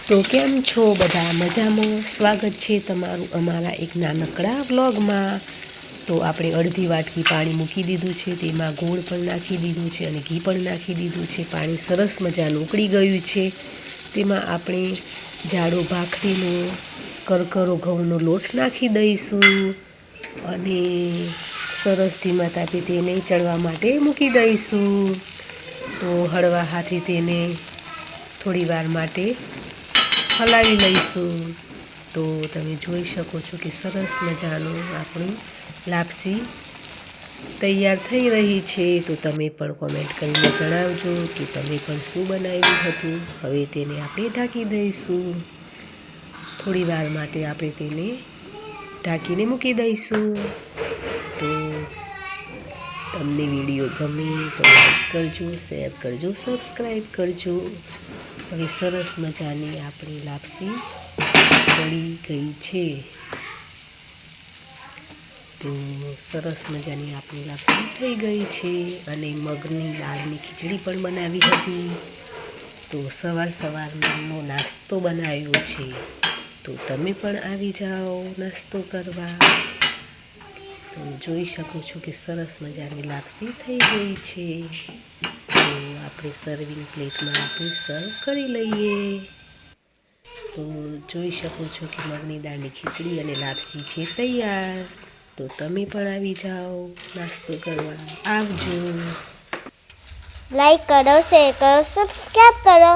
તો કેમ છો બધા મજામાં? સ્વાગત છે તમારું અમારા એક નાનકડા વ્લોગમાં. તો આપણે અડધી વાટકી પાણી મૂકી દીધું છે, તેમાં ગોળ પણ નાખી દીધું છે અને ઘી પણ નાખી દીધું છે. પાણી સરસ મજાનું ઉકળી ગયું છે. તેમાં આપણે જાડો ભાખરીનો કરકરો ઘઉંનો લોટ નાખી દઈશું અને સરસ ધીમા તાપે તેને ચડવા માટે મૂકી દઈશું. તો હળવા હાથે તેને થોડી વાર માટે હલાવી લઈશું. તો તમે જોઈ શકો છો કે સરસ મજાનું આપણી લાપસી તૈયાર થઈ રહી છે. તો તમે પણ કોમેન્ટ કરીને જણાવજો કે તમે પણ શું બનાવ્યું હતું. હવે તેને આપણે ઢાંકી દઈશું. થોડી વાર માટે આપણે તેને ઢાંકીને મૂકી દઈશું. તો તમને વિડીયો ગમે તો લાઈક કરજો, શેર કરજો, સબસ્ક્રાઈબ કરજો. હવે સરસ મજાની આપણી લાપસી ચડી ગઈ છે. તો સરસ મજાની આપણી લાપસી થઈ ગઈ છે અને મગની દાળની ખીચડી પણ બનાવી હતી. તો સવારનો નાસ્તો બનાવ્યો છે. તો તમે પણ આવી જાઓ નાસ્તો કરવા. તો જોઈ શકો છો કે સરસ મજાની લાપસી થઈ ગઈ છે. તો આપણે સર્વિંગ પ્લેટમાં આપણે સર્વ કરી લઈએ. તો જોઈ શકો છો કે મગની દાળની ખીચડી અને લાપસી છે તૈયાર. તો તમે પણ આવી જાઓ નાસ્તો કરવા. આવજો. લાઈક કરો, શેર કરો, સબસ્ક્રાઈબ કરો.